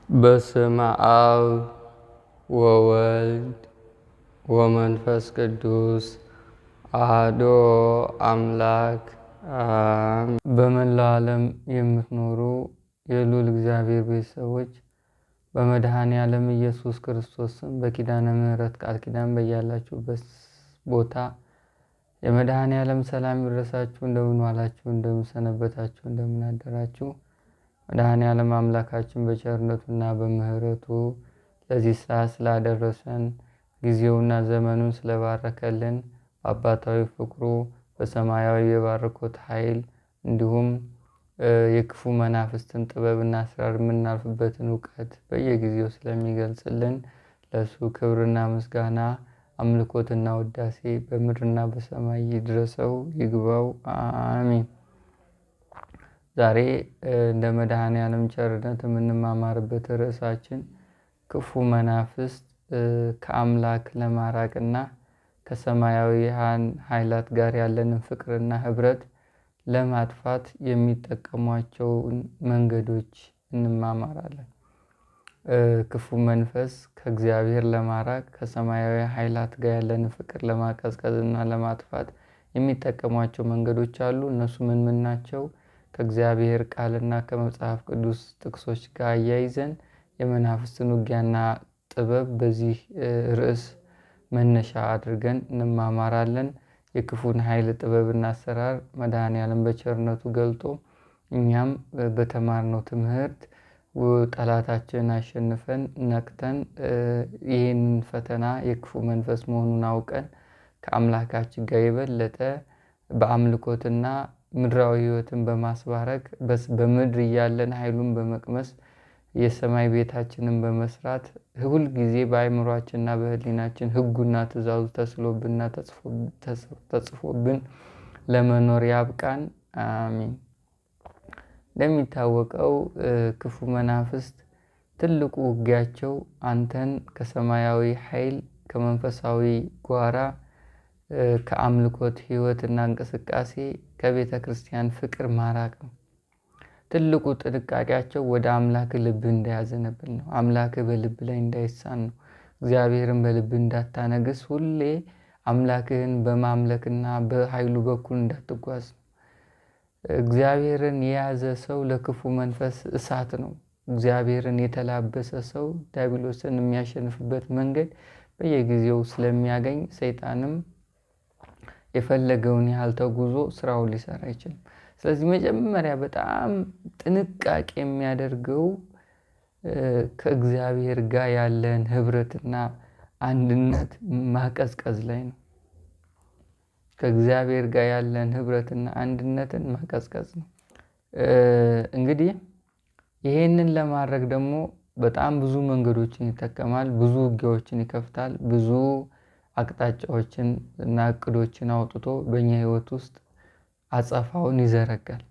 በስመ አብ ወወልድ ወመንፈስ ቅዱስ አሐዱ አምላክ አሜን። በመላው ዓለም የምትኖሩ የልዑል እግዚአብሔር ቤተሰቦች በመድኃኔ ዓለም ኢየሱስ ክርስቶስ ስም በኪዳነ ምሕረት ቃል ኪዳን በያላችሁበት ቦታ የመድኃኔ ዓለም ሰላም ይድረሳችሁ። እንደምን ዋላችሁ? እንደምን ሰነበታችሁ? እንደምን አደራችሁ? መድኃኔ ዓለም አምላካችን በቸርነቱና በምሕረቱ ለዚህ ሰዓት ስላደረሰን ጊዜውና ዘመኑን ስለባረከልን በአባታዊ ፍቅሩ በሰማያዊ የባረኮት ኃይል እንዲሁም የክፉ መናፍስትን ጥበብና አስራር የምናልፍበትን እውቀት በየጊዜው ስለሚገልጽልን ለእሱ ክብርና ምስጋና አምልኮትና ውዳሴ በምድርና በሰማይ ይድረሰው ይግባው፣ አሜን። ዛሬ እንደ መድኃኔ ዓለም ቸርነት የምንማማርበት ርዕሳችን ክፉ መናፍስት ከአምላክ ለማራቅና ከሰማያዊ ኃይላት ጋር ያለንን ፍቅርና ህብረት ለማጥፋት የሚጠቀሟቸውን መንገዶች እንማማራለን። ክፉ መንፈስ ከእግዚአብሔር ለማራቅ ከሰማያዊ ኃይላት ጋር ያለንን ፍቅር ለማቀዝቀዝ እና ለማጥፋት የሚጠቀሟቸው መንገዶች አሉ። እነሱ ምን ምን ናቸው? ከእግዚአብሔር ቃልና ከመጽሐፍ ቅዱስ ጥቅሶች ጋር አያይዘን የመናፍስትን ውጊያና ጥበብ በዚህ ርዕስ መነሻ አድርገን እንማማራለን። የክፉን ኃይል ጥበብና አሰራር መድኃኔ ዓለም በቸርነቱ ገልጦ እኛም በተማርነው ትምህርት ጠላታችንን አሸንፈን ነቅተን ይህንን ፈተና የክፉ መንፈስ መሆኑን አውቀን ከአምላካችን ጋር የበለጠ በአምልኮትና ምድራዊ ህይወትን በማስባረክ በምድር እያለን ኃይሉን በመቅመስ የሰማይ ቤታችንን በመስራት ሁል ጊዜ በአእምሯችንና በህሊናችን ህጉና ትእዛዙ ተስሎብንና ተጽፎብን ለመኖር ያብቃን፣ አሜን። እንደሚታወቀው ክፉ መናፍስት ትልቁ ውጊያቸው አንተን ከሰማያዊ ኃይል ከመንፈሳዊ ጓራ ከአምልኮት ህይወትና እንቅስቃሴ ከቤተ ክርስቲያን ፍቅር ማራቅ ነው። ትልቁ ጥንቃቄያቸው ወደ አምላክ ልብ እንዳያዘነብል ነው። አምላክ በልብ ላይ እንዳይሳን ነው። እግዚአብሔርን በልብ እንዳታነግስ ሁሌ አምላክህን በማምለክና በኃይሉ በኩል እንዳትጓዝ ነው። እግዚአብሔርን የያዘ ሰው ለክፉ መንፈስ እሳት ነው። እግዚአብሔርን የተላበሰ ሰው ዲያብሎስን የሚያሸንፍበት መንገድ በየጊዜው ስለሚያገኝ ሰይጣንም የፈለገውን ያህል ተጉዞ ስራውን ሊሰራ አይችልም። ስለዚህ መጀመሪያ በጣም ጥንቃቄ የሚያደርገው ከእግዚአብሔር ጋር ያለን ህብረትና አንድነት ማቀዝቀዝ ላይ ነው። ከእግዚአብሔር ጋር ያለን ህብረትና አንድነትን ማቀዝቀዝ ነው። እንግዲህ ይሄንን ለማድረግ ደግሞ በጣም ብዙ መንገዶችን ይጠቀማል። ብዙ ውጊያዎችን ይከፍታል። ብዙ አቅጣጫዎችን እና እቅዶችን አውጥቶ በእኛ ህይወት ውስጥ አጸፋውን ይዘረጋል።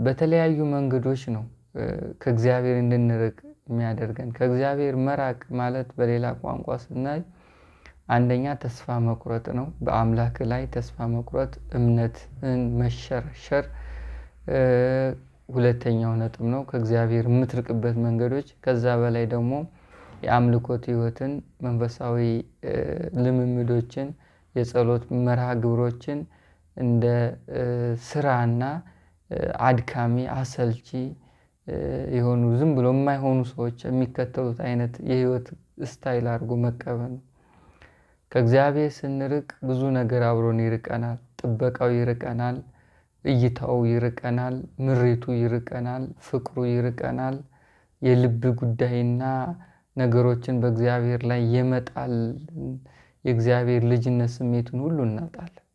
በተለያዩ መንገዶች ነው ከእግዚአብሔር እንድንርቅ የሚያደርገን። ከእግዚአብሔር መራቅ ማለት በሌላ ቋንቋ ስናይ አንደኛ ተስፋ መቁረጥ ነው። በአምላክ ላይ ተስፋ መቁረጥ፣ እምነትን መሸርሸር ሁለተኛው ነጥብ ነው። ከእግዚአብሔር የምትርቅበት መንገዶች። ከዛ በላይ ደግሞ የአምልኮት ህይወትን፣ መንፈሳዊ ልምምዶችን፣ የጸሎት መርሃ ግብሮችን እንደ ስራና አድካሚ አሰልቺ የሆኑ ዝም ብሎ የማይሆኑ ሰዎች የሚከተሉት አይነት የህይወት ስታይል አድርጎ መቀበል ነው። ከእግዚአብሔር ስንርቅ ብዙ ነገር አብሮን ይርቀናል። ጥበቃው ይርቀናል፣ እይታው ይርቀናል፣ ምሬቱ ይርቀናል፣ ፍቅሩ ይርቀናል። የልብ ጉዳይና ነገሮችን በእግዚአብሔር ላይ የመጣል የእግዚአብሔር ልጅነት ስሜቱን ሁሉ እናጣለን።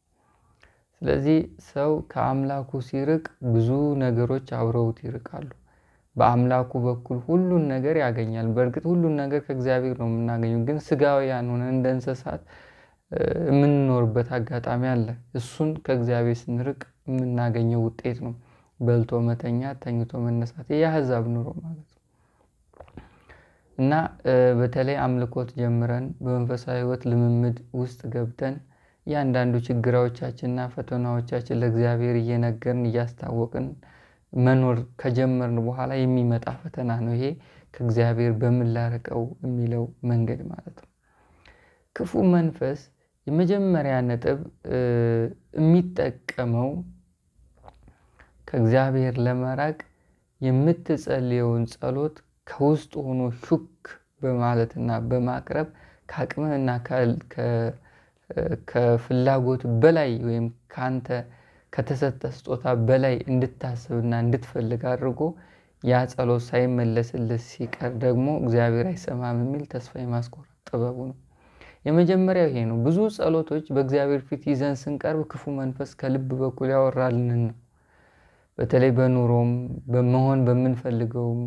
ስለዚህ ሰው ከአምላኩ ሲርቅ ብዙ ነገሮች አብረውት ይርቃሉ። በአምላኩ በኩል ሁሉን ነገር ያገኛል። በእርግጥ ሁሉን ነገር ከእግዚአብሔር ነው የምናገኘው፣ ግን ስጋውያን ሆነን እንደ እንስሳት የምንኖርበት አጋጣሚ አለ። እሱን ከእግዚአብሔር ስንርቅ የምናገኘው ውጤት ነው። በልቶ መተኛት፣ ተኝቶ መነሳት፣ የአሕዛብ ኑሮ ማለት ነው። እና በተለይ አምልኮት ጀምረን በመንፈሳዊ ህይወት ልምምድ ውስጥ ገብተን እያንዳንዱ ችግራዎቻችንና ፈተናዎቻችን ለእግዚአብሔር እየነገርን እያስታወቅን መኖር ከጀመርን በኋላ የሚመጣ ፈተና ነው ይሄ ከእግዚአብሔር በምን ላርቀው የሚለው መንገድ ማለት ነው። ክፉ መንፈስ የመጀመሪያ ነጥብ የሚጠቀመው ከእግዚአብሔር ለመራቅ የምትጸልየውን ጸሎት ከውስጥ ሆኖ ሹክ በማለትና በማቅረብ ከአቅምህና ከፍላጎት በላይ ወይም ካንተ ከተሰጠ ስጦታ በላይ እንድታስብና እንድትፈልግ አድርጎ ያ ጸሎት ሳይመለስልህ ሲቀር ደግሞ እግዚአብሔር አይሰማም የሚል ተስፋ የማስቆረጥ ጥበቡ ነው። የመጀመሪያው ይሄ ነው። ብዙ ጸሎቶች በእግዚአብሔር ፊት ይዘን ስንቀርብ ክፉ መንፈስ ከልብ በኩል ያወራልንን ነው። በተለይ በኑሮም በመሆን በምንፈልገውም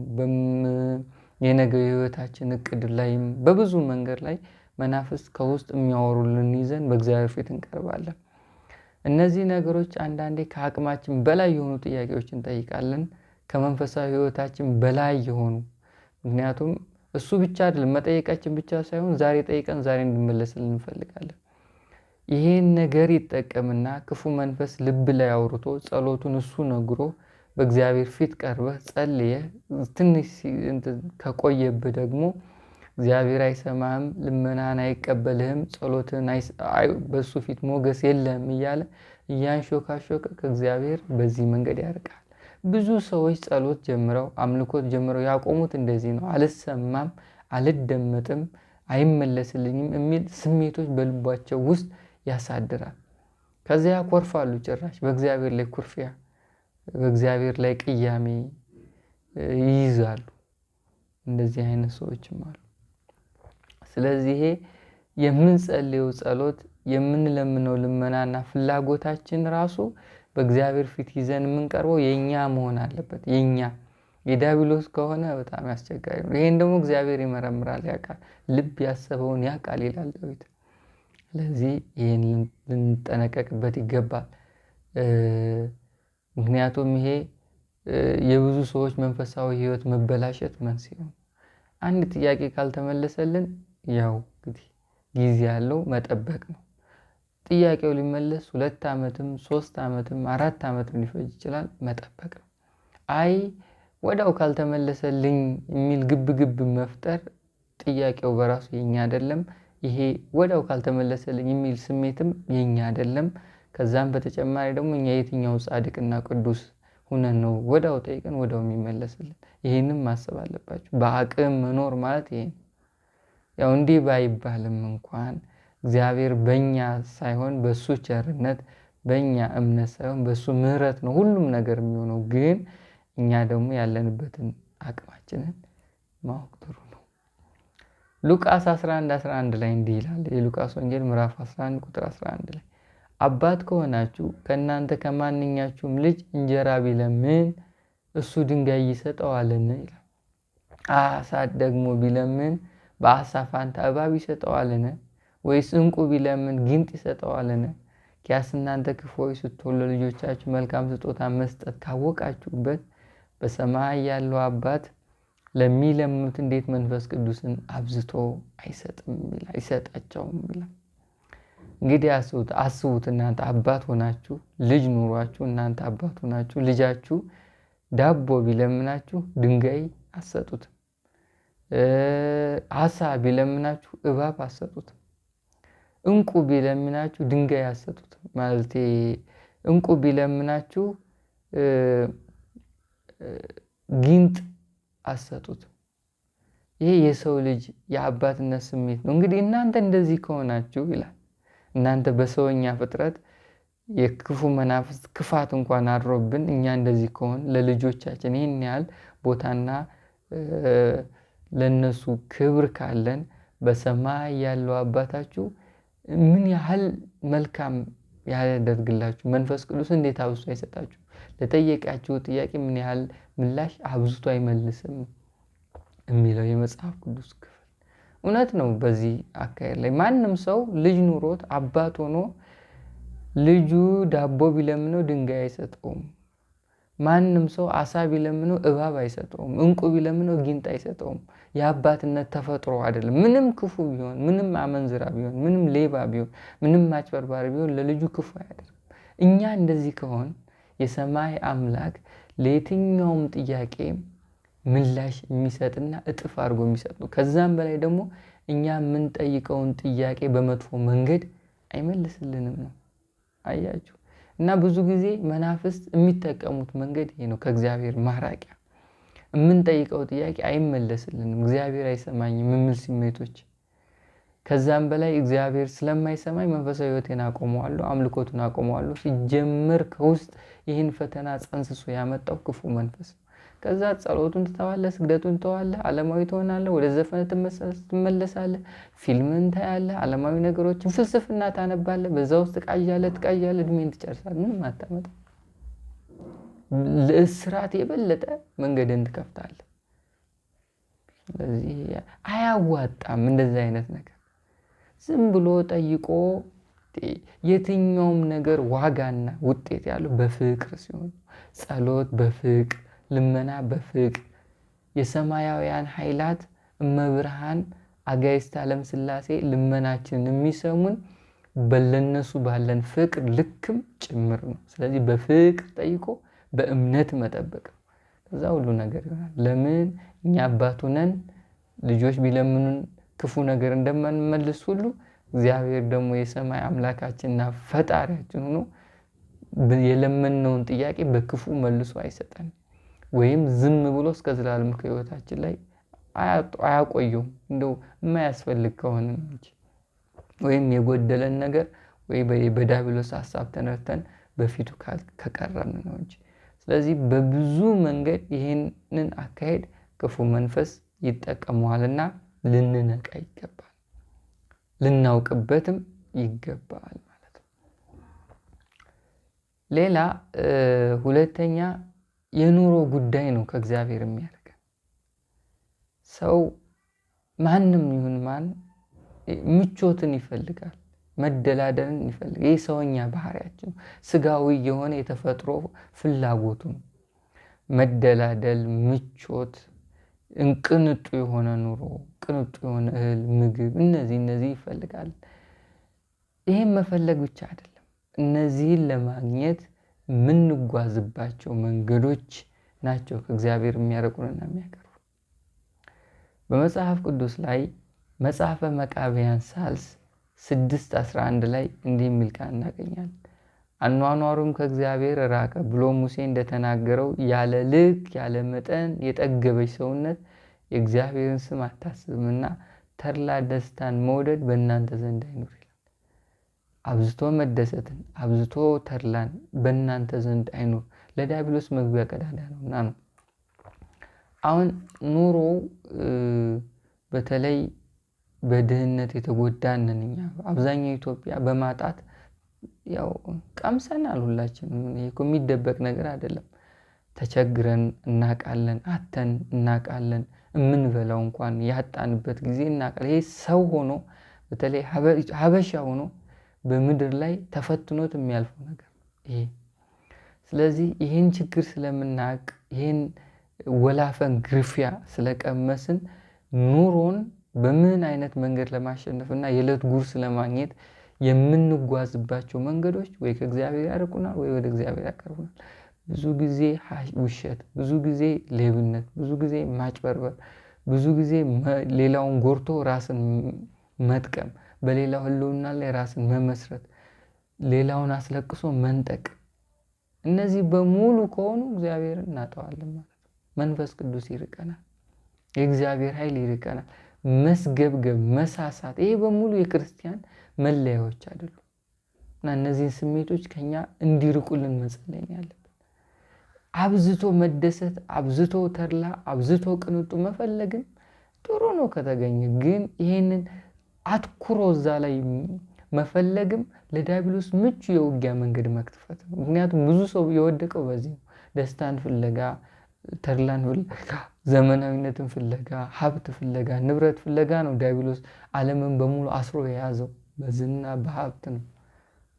የነገው የህይወታችን እቅድ ላይም በብዙ መንገድ ላይ መናፍስት ከውስጥ የሚያወሩልን ይዘን በእግዚአብሔር ፊት እንቀርባለን። እነዚህ ነገሮች አንዳንዴ ከአቅማችን በላይ የሆኑ ጥያቄዎችን እንጠይቃለን፣ ከመንፈሳዊ ህይወታችን በላይ የሆኑ ምክንያቱም እሱ ብቻ አይደለም መጠየቃችን ብቻ ሳይሆን ዛሬ ጠይቀን ዛሬ እንድመለስልን እንፈልጋለን። ይሄን ነገር ይጠቀምና ክፉ መንፈስ ልብ ላይ አውርቶ ጸሎቱን እሱ ነግሮ በእግዚአብሔር ፊት ቀርበህ ጸልየህ ትንሽ ከቆየብህ ደግሞ እግዚአብሔር አይሰማህም፣ ልመናህን አይቀበልህም፣ ጸሎትን በሱ ፊት ሞገስ የለህም እያለ እያንሾካሾከ ከእግዚአብሔር በዚህ መንገድ ያርቃል። ብዙ ሰዎች ጸሎት ጀምረው አምልኮት ጀምረው ያቆሙት እንደዚህ ነው። አልሰማም፣ አልደመጥም፣ አይመለስልኝም የሚል ስሜቶች በልባቸው ውስጥ ያሳድራል። ከዚያ ያኮርፋሉ፣ ጭራሽ በእግዚአብሔር ላይ ኩርፊያ፣ በእግዚአብሔር ላይ ቅያሜ ይይዛሉ። እንደዚህ አይነት ሰዎችም አሉ። ስለዚህ ይሄ የምንጸልየው ጸሎት የምንለምነው ልመናና ፍላጎታችን ራሱ በእግዚአብሔር ፊት ይዘን የምንቀርበው የኛ መሆን አለበት። የዲያብሎስ ከሆነ በጣም ያስቸጋሪ ነው። ይሄን ደግሞ እግዚአብሔር ይመረምራል፣ ያውቃል፣ ልብ ያሰበውን ያውቃል ይላል ዳዊት። ስለዚህ ይሄን ልንጠነቀቅበት ይገባል። ምክንያቱም ይሄ የብዙ ሰዎች መንፈሳዊ ህይወት መበላሸት መንስኤ ነው። አንድ ጥያቄ ካልተመለሰልን ያው እንግዲህ ጊዜ ያለው መጠበቅ ነው። ጥያቄው ሊመለስ 2 ዓመትም 3 ዓመትም 4 ዓመትም ሊፈጅ ይችላል። መጠበቅ ነው። አይ ወዳው ካልተመለሰልኝ የሚል ግብ መፍጠር ጥያቄው በራሱ የኛ አይደለም። ይሄ ወዳው ካልተመለሰልኝ የሚል ስሜትም የኛ አይደለም። ከዛም በተጨማሪ ደግሞ እኛ የትኛው ጻድቅና ቅዱስ ሁነን ነው ወዳው ጠይቀን ወዳው የሚመለስልን? ይሄንም ማሰብ አለባችሁ። በአቅም መኖር ማለት ይሄ ነው። ያው እንዲህ ባይባልም እንኳን እግዚአብሔር በእኛ ሳይሆን በሱ ቸርነት፣ በእኛ እምነት ሳይሆን በሱ ምሕረት ነው ሁሉም ነገር የሚሆነው። ግን እኛ ደግሞ ያለንበትን አቅማችንን ማወቅ ጥሩ ነው። ሉቃስ 11:11 ላይ እንዲህ ይላል። የሉቃስ ወንጌል ምዕራፍ 11 ቁጥር 11 ላይ አባት ከሆናችሁ ከእናንተ ከማንኛችሁም ልጅ እንጀራ ቢለምን እሱ ድንጋይ ይሰጠዋልን ይላል። አሳ ደግሞ ቢለምን በአሳ ፋንታ እባብ ይሰጠዋልን? ወይስ እንቁ ቢለምን ጊንጥ ይሰጠዋልን? ኪያስ እናንተ ክፉዎች ስትሆኑ ለልጆቻችሁ መልካም ስጦታ መስጠት ካወቃችሁበት በሰማይ ያለው አባት ለሚለምኑት እንዴት መንፈስ ቅዱስን አብዝቶ አይሰጣቸውም ይላል። እንግዲህ አስቡት እናንተ አባት ሆናችሁ ልጅ ኑሯችሁ እናንተ አባት ሆናችሁ ልጃችሁ ዳቦ ቢለምናችሁ ድንጋይ አትሰጡትም። አሳ ቢለምናችሁ እባብ አትሰጡትም። እንቁ ቢለምናችሁ ድንጋይ አትሰጡትም። ማለት እንቁ ቢለምናችሁ ጊንጥ አትሰጡትም። ይሄ የሰው ልጅ የአባትነት ስሜት ነው። እንግዲህ እናንተ እንደዚህ ከሆናችሁ ይላል፣ እናንተ በሰውኛ ፍጥረት የክፉ መናፍስት ክፋት እንኳን አድሮብን እኛ እንደዚህ ከሆን ለልጆቻችን ይህን ያህል ቦታና ለነሱ ክብር ካለን በሰማይ ያለው አባታችሁ ምን ያህል መልካም ያደርግላችሁ፣ መንፈስ ቅዱስ እንዴት አብዝቶ አይሰጣችሁ፣ ለጠየቃችሁ ጥያቄ ምን ያህል ምላሽ አብዝቶ አይመልስም የሚለው የመጽሐፍ ቅዱስ ክፍል እውነት ነው። በዚህ አካሄድ ላይ ማንም ሰው ልጅ ኑሮት አባት ሆኖ ልጁ ዳቦ ቢለምነው ድንጋይ አይሰጠውም። ማንም ሰው አሳ ቢለምነው እባብ አይሰጠውም። እንቁ ቢለምነው ጊንጥ አይሰጠውም። የአባትነት ተፈጥሮ አይደለም። ምንም ክፉ ቢሆን፣ ምንም አመንዝራ ቢሆን፣ ምንም ሌባ ቢሆን፣ ምንም ማጭበርባሪ ቢሆን ለልጁ ክፉ አያደርግም። እኛ እንደዚህ ከሆን የሰማይ አምላክ ለየትኛውም ጥያቄ ምላሽ የሚሰጥና እጥፍ አድርጎ የሚሰጥ ነው። ከዛም በላይ ደግሞ እኛ የምንጠይቀውን ጥያቄ በመጥፎ መንገድ አይመልስልንም ነው። አያችሁ። እና ብዙ ጊዜ መናፍስት የሚጠቀሙት መንገድ ይሄ ነው፣ ከእግዚአብሔር ማራቂያ። የምንጠይቀው ጥያቄ አይመለስልንም፣ እግዚአብሔር አይሰማኝም የሚል ስሜቶች። ከዛም በላይ እግዚአብሔር ስለማይሰማኝ መንፈሳዊ ሕይወቴን አቆመዋለሁ፣ አምልኮቱን አቆመዋለሁ። ሲጀምር ከውስጥ ይህን ፈተና ጸንስሶ ያመጣው ክፉ መንፈስ ነው። ከዛ ጸሎቱን ትተዋለህ፣ ስግደቱን ትተዋለህ፣ ዓለማዊ ትሆናለህ፣ ወደ ዘፈን ትመለሳለህ፣ ፊልምን ታያለህ፣ ዓለማዊ ነገሮችን ፍልስፍና ታነባለህ። በዛ ውስጥ ትቃዣለህ፣ እድሜን ትጨርሳለህ፣ ምንም አታመጣም። ለእስራት የበለጠ መንገድን ትከፍታለህ። ስለዚህ አያዋጣም እንደዚህ አይነት ነገር። ዝም ብሎ ጠይቆ የትኛውም ነገር ዋጋና ውጤት ያለው በፍቅር ሲሆን፣ ጸሎት በፍቅር፣ ልመና በፍቅር፣ የሰማያውያን ኃይላት እመብርሃን አጋዕዝተ ዓለም ሥላሴ ልመናችንን የሚሰሙን በለነሱ ባለን ፍቅር ልክም ጭምር ነው። ስለዚህ በፍቅር ጠይቆ በእምነት መጠበቅ ነው። ከዛ ሁሉ ነገር ይሆናል። ለምን እኛ አባቱ ነን። ልጆች ቢለምኑን ክፉ ነገር እንደማንመልስ ሁሉ እግዚአብሔር ደግሞ የሰማይ አምላካችንና ፈጣሪያችን ሆኖ የለመነውን ጥያቄ በክፉ መልሶ አይሰጠን፣ ወይም ዝም ብሎ እስከ ዘላለም ሕይወታችን ላይ አያቆየውም። እንደው የማያስፈልግ ከሆነ እንጂ፣ ወይም የጎደለን ነገር ወይ በዲያብሎስ ሐሳብ ተነድተን በፊቱ ከቀረን ነው እንጂ። ስለዚህ በብዙ መንገድ ይህንን አካሄድ ክፉ መንፈስ ይጠቀመዋልና ልንነቃ ይገባል፣ ልናውቅበትም ይገባል ማለት ነው። ሌላ ሁለተኛ የኑሮ ጉዳይ ነው ከእግዚአብሔር የሚያደርገን። ሰው ማንም ይሁን ማን ምቾትን ይፈልጋል፣ መደላደልን ይፈልጋል። ይህ ሰውኛ ባህሪያችን ስጋዊ የሆነ የተፈጥሮ ፍላጎቱ ነው። መደላደል፣ ምቾት፣ ቅንጡ የሆነ ኑሮ፣ ቅንጡ የሆነ እህል፣ ምግብ፣ እነዚህ ይፈልጋል። ይህም መፈለግ ብቻ አይደለም፣ እነዚህን ለማግኘት የምንጓዝባቸው መንገዶች ናቸው ከእግዚአብሔር የሚያርቁንና የሚያቀርቡ። በመጽሐፍ ቅዱስ ላይ መጽሐፈ መቃብያን ሳልስ 6:11 ላይ እንዲህ የሚል ቃል እናገኛለን። አኗኗሩም ከእግዚአብሔር ራቀ ብሎ ሙሴ እንደተናገረው ያለ ልክ ያለ መጠን የጠገበች ሰውነት የእግዚአብሔርን ስም አታስብምና ተድላ ደስታን መውደድ በእናንተ ዘንድ አይኑር ይላል። አብዝቶ መደሰትን፣ አብዝቶ ተድላን በእናንተ ዘንድ አይኑር፣ ለዲያብሎስ መግቢያ ቀዳዳ ነውና ነው። አሁን ኑሮ በተለይ በድህነት የተጎዳንን እኛ አብዛኛው ኢትዮጵያ በማጣት ያው ቀምሰናል። ሁላችንም የሚደበቅ ነገር አይደለም። ተቸግረን እናቃለን፣ አተን እናቃለን። የምንበላው እንኳን ያጣንበት ጊዜ እናቃለን። ይሄ ሰው ሆኖ በተለይ ሀበሻ ሆኖ በምድር ላይ ተፈትኖት የሚያልፈው ነገር ይሄ። ስለዚህ ይህን ችግር ስለምናቅ፣ ይህን ወላፈን ግርፊያ ስለቀመስን ኑሮን በምን አይነት መንገድ ለማሸነፍና የዕለት ጉርስ ለማግኘት የምንጓዝባቸው መንገዶች ወይ ከእግዚአብሔር ያርቁናል ወይ ወደ እግዚአብሔር ያቀርቡናል። ብዙ ጊዜ ውሸት፣ ብዙ ጊዜ ሌብነት፣ ብዙ ጊዜ ማጭበርበር፣ ብዙ ጊዜ ሌላውን ጎርቶ ራስን መጥቀም፣ በሌላው ህልውና ላይ ራስን መመስረት፣ ሌላውን አስለቅሶ መንጠቅ፣ እነዚህ በሙሉ ከሆኑ እግዚአብሔርን እናጠዋለን ማለት ነው። መንፈስ ቅዱስ ይርቀናል፣ የእግዚአብሔር ኃይል ይርቀናል። መስገብገብ፣ መሳሳት፣ ይሄ በሙሉ የክርስቲያን መለያዎች አይደሉም እና እነዚህን ስሜቶች ከኛ እንዲርቁልን መጸለይ ያለብን። አብዝቶ መደሰት፣ አብዝቶ ተድላ፣ አብዝቶ ቅንጡ መፈለግን ጥሩ ነው ከተገኘ፣ ግን ይሄንን አትኩሮ እዛ ላይ መፈለግም ለዲያብሎስ ምቹ የውጊያ መንገድ መክፈት ነው። ምክንያቱም ብዙ ሰው የወደቀው በዚህ ነው። ደስታን ፍለጋ፣ ተድላን ፍለጋ፣ ዘመናዊነትን ፍለጋ፣ ሀብት ፍለጋ፣ ንብረት ፍለጋ ነው ዲያብሎስ ዓለምን በሙሉ አስሮ የያዘው። በዝና በሀብት ነው፣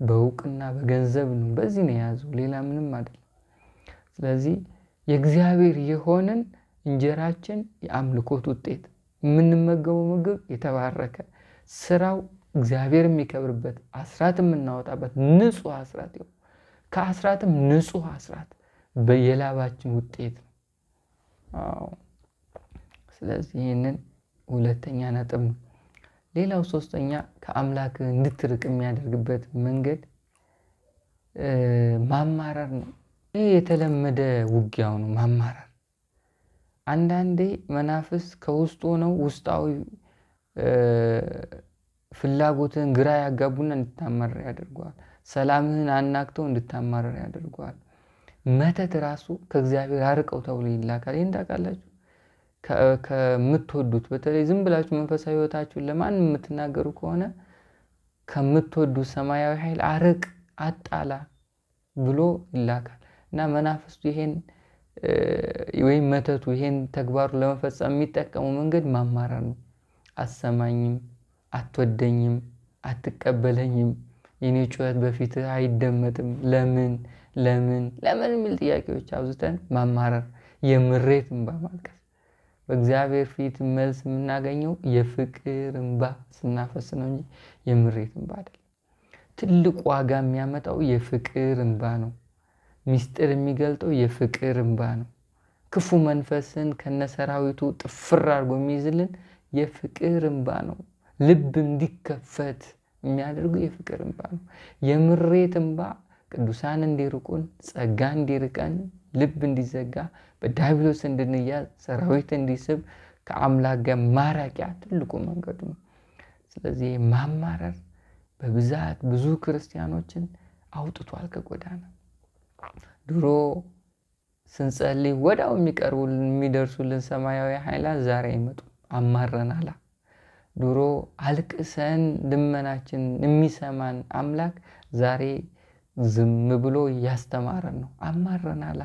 በእውቅና በገንዘብ ነው። በዚህ ነው የያዘው፣ ሌላ ምንም አይደለም። ስለዚህ የእግዚአብሔር የሆንን እንጀራችን የአምልኮት ውጤት፣ የምንመገበው ምግብ የተባረከ፣ ስራው እግዚአብሔር የሚከብርበት፣ አስራት የምናወጣበት ንጹህ አስራት ይሁን። ከአስራትም ንጹህ አስራት የላባችን ውጤት ነው። አዎ። ስለዚህ ይህንን ሁለተኛ ነጥብ ነው። ሌላው ሶስተኛ ከአምላክ እንድትርቅ የሚያደርግበት መንገድ ማማረር ነው። ይህ የተለመደ ውጊያው ነው ማማረር። አንዳንዴ መናፍስ ከውስጡ ነው ውስጣዊ ፍላጎትን ግራ ያጋቡና እንድታማረር ያደርገዋል። ሰላምህን አናግተው እንድታማረር ያደርገዋል። መተት ራሱ ከእግዚአብሔር አርቀው ተብሎ ይላካል። ይህን ታውቃላችሁ? ከምትወዱት በተለይ ዝም ብላችሁ መንፈሳዊ ሕይወታችሁን ለማንም የምትናገሩ ከሆነ ከምትወዱት ሰማያዊ ኃይል አርቅ፣ አጣላ ብሎ ይላካል እና መናፍስቱ ይሄን ወይም መተቱ ይሄን ተግባሩ ለመፈጸም የሚጠቀመው መንገድ ማማረር ነው። አትሰማኝም፣ አትወደኝም፣ አትቀበለኝም፣ የኔ ጩኸት በፊትህ አይደመጥም፣ ለምን ለምን ለምን የሚል ጥያቄዎች አብዝተን ማማረር፣ የምሬት እንባ ማልቀስ። በእግዚአብሔር ፊት መልስ የምናገኘው የፍቅር እንባ ስናፈስ ነው እንጂ የምሬት እንባ አይደለም። ትልቅ ዋጋ የሚያመጣው የፍቅር እንባ ነው። ሚስጥር የሚገልጠው የፍቅር እንባ ነው። ክፉ መንፈስን ከነሰራዊቱ ጥፍር አድርጎ የሚይዝልን የፍቅር እንባ ነው። ልብ እንዲከፈት የሚያደርገው የፍቅር እንባ ነው። የምሬት እንባ ቅዱሳን እንዲርቁን፣ ጸጋ እንዲርቀን፣ ልብ እንዲዘጋ፣ በዲያብሎስ እንድንያዝ፣ ሰራዊት እንዲስብ ከአምላክ ጋር ማራቂያ ትልቁ መንገዱ ነው። ስለዚህ ማማረር በብዛት ብዙ ክርስቲያኖችን አውጥቷል ከጎዳና። ድሮ ስንጸልይ ወዲያው የሚደርሱልን ሰማያዊ ኃይላት ዛሬ አይመጡም። አማረናላ። ድሮ አልቅሰን ልመናችን የሚሰማን አምላክ ዛሬ ዝም ብሎ እያስተማረን ነው። አማረናላ።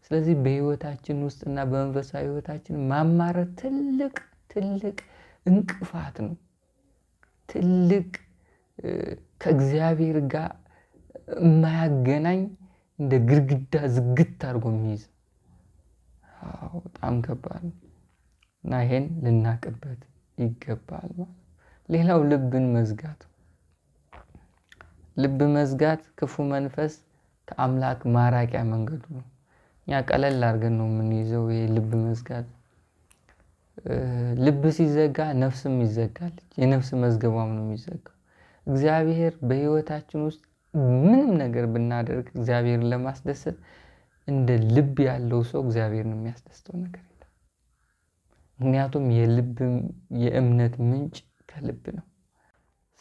ስለዚህ በህይወታችን ውስጥና በመንፈሳዊ ህይወታችን ማማረር ትልቅ ትልቅ እንቅፋት ነው። ትልቅ ከእግዚአብሔር ጋር የማያገናኝ እንደ ግድግዳ ዝግት አድርጎ የሚይዝ በጣም ከባድ ነው እና ይሄን ልናቅበት ይገባል ማለት። ሌላው ልብን መዝጋት። ልብ መዝጋት ክፉ መንፈስ ከአምላክ ማራቂያ መንገዱ ነው። እኛ ቀለል አድርገን ነው የምንይዘው ይሄ ልብ መዝጋት። ልብ ሲዘጋ ነፍስም ይዘጋለች። የነፍስ መዝገቧም ነው የሚዘጋው። እግዚአብሔር በህይወታችን ውስጥ ምንም ነገር ብናደርግ እግዚአብሔርን ለማስደሰት እንደ ልብ ያለው ሰው እግዚአብሔርን የሚያስደስተው ነገር የለም። ምክንያቱም የልብ የእምነት ምንጭ ከልብ ነው።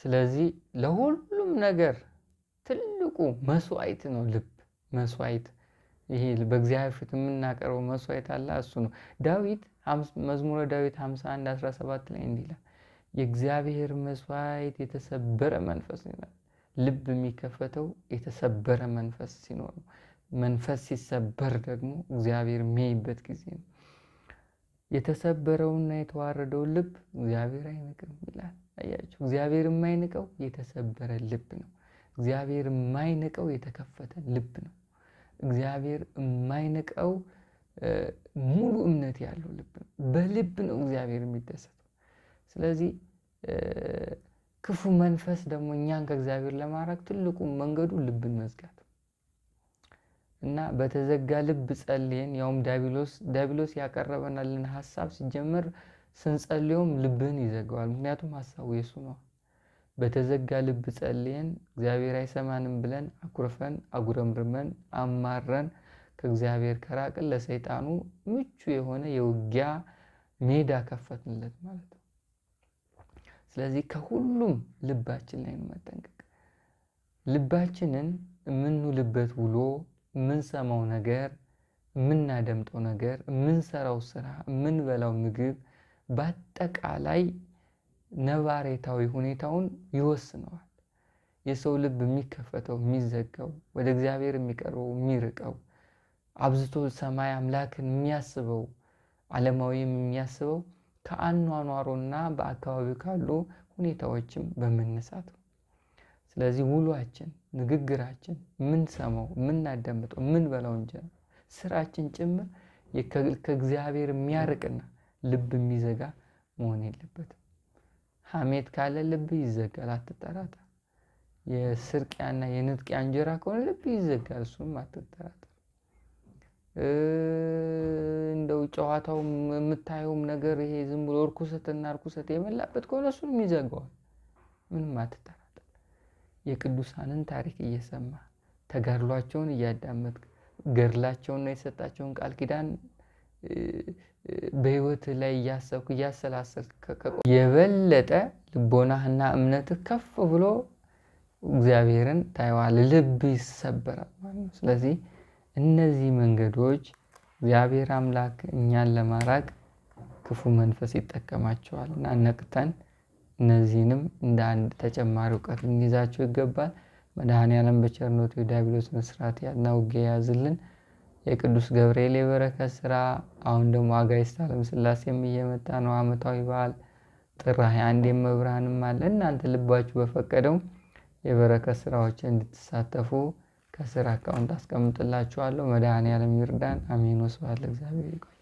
ስለዚህ ለሁሉም ነገር ትልቁ መስዋዕት ነው ልብ። መስዋዕት ይሄ በእግዚአብሔር ፊት የምናቀርበው መስዋዕት አለ፣ እሱ ነው። ዳዊት መዝሙረ ዳዊት 51:17 ላይ እንዲህ ይላል፣ የእግዚአብሔር መስዋዕት የተሰበረ መንፈስ ነው። ልብ የሚከፈተው የተሰበረ መንፈስ ሲኖር ነው። መንፈስ ሲሰበር ደግሞ እግዚአብሔር የሚያይበት ጊዜ ነው። የተሰበረውና የተዋረደው ልብ እግዚአብሔር አይንቅም ይላል። አያችሁ፣ እግዚአብሔር የማይንቀው የተሰበረ ልብ ነው። እግዚአብሔር የማይንቀው የተከፈተ ልብ ነው። እግዚአብሔር የማይንቀው ሙሉ እምነት ያለው ልብ ነው። በልብ ነው እግዚአብሔር የሚደሰተው። ስለዚህ ክፉ መንፈስ ደግሞ እኛን ከእግዚአብሔር ለማራቅ ትልቁ መንገዱ ልብን መዝጋት እና በተዘጋ ልብ ጸልየን፣ ያውም ዲያብሎስ ያቀረበናልን ሀሳብ ሲጀመር ስንጸልየውም ልብህን ይዘጋዋል። ምክንያቱም ሀሳቡ የሱ ነው። በተዘጋ ልብ ጸልየን እግዚአብሔር አይሰማንም ብለን አኩርፈን አጉረምርመን አማረን ከእግዚአብሔር ከራቅን ለሰይጣኑ ምቹ የሆነ የውጊያ ሜዳ ከፈትንለት ማለት ነው። ስለዚህ ከሁሉም ልባችን ላይ ነው መጠንቀቅ። ልባችንን የምንውልበት ውሎ፣ የምንሰማው ነገር፣ የምናደምጠው ነገር፣ የምንሰራው ስራ፣ የምንበላው ምግብ በአጠቃላይ ነባሬታዊ ሁኔታውን ይወስነዋል። የሰው ልብ የሚከፈተው የሚዘጋው፣ ወደ እግዚአብሔር የሚቀርበው የሚርቀው፣ አብዝቶ ሰማይ አምላክን የሚያስበው ዓለማዊም የሚያስበው ከአኗኗሩና በአካባቢው ካሉ ሁኔታዎችም በመነሳት ነው። ስለዚህ ውሏችን፣ ንግግራችን፣ የምንሰማው፣ የምናዳምጠው፣ የምንበላው እንጀራ፣ ስራችን ጭምር ከእግዚአብሔር የሚያርቅና ልብ የሚዘጋ መሆን የለበትም። ሐሜት ካለ ልብ ይዘጋል፣ አትጠራጠር። የስርቂያና የንጥቂያ እንጀራ ከሆነ ልብ ይዘጋል፣ እሱም አትጠራጠር። እንደው ጨዋታው የምታየውም ነገር ይሄ ዝም ብሎ እርኩሰትና እርኩሰት የመላበት ከሆነ እሱንም ይዘጋዋል። ምንም አትጠራጠር። የቅዱሳንን ታሪክ እየሰማ ተጋድሏቸውን እያዳመጥክ ገድላቸውንና የሰጣቸውን ቃል ኪዳን በህይወት ላይ እያሰብክ እያሰላሰልክ የበለጠ ልቦናህና እምነትህ ከፍ ብሎ እግዚአብሔርን ታየዋለህ። ልብ ይሰበራል ማለት ነው። ስለዚህ እነዚህ መንገዶች እግዚአብሔር አምላክ እኛን ለማራቅ ክፉ መንፈስ ይጠቀማቸዋል እና ነቅተን እነዚህንም እንደ አንድ ተጨማሪ እውቀት ልንይዛቸው ይገባል። መድኃኔዓለም በቸርነቱ የዲያብሎስን እስራት ያልና ውጊያ ያዝልን። የቅዱስ ገብርኤል የበረከት ስራ። አሁን ደግሞ አጋዕዝተ ዓለም ሥላሴም እየመጣ ነው። ዓመታዊ በዓል ጥር 21 የመብርሃንም አለ። እናንተ ልባችሁ በፈቀደው የበረከት ስራዎች እንድትሳተፉ ከስር አካውንት አስቀምጥላችኋለሁ። መድኃኔዓለም ይርዳን። አሜን። ወስብሐት ለእግዚአብሔር።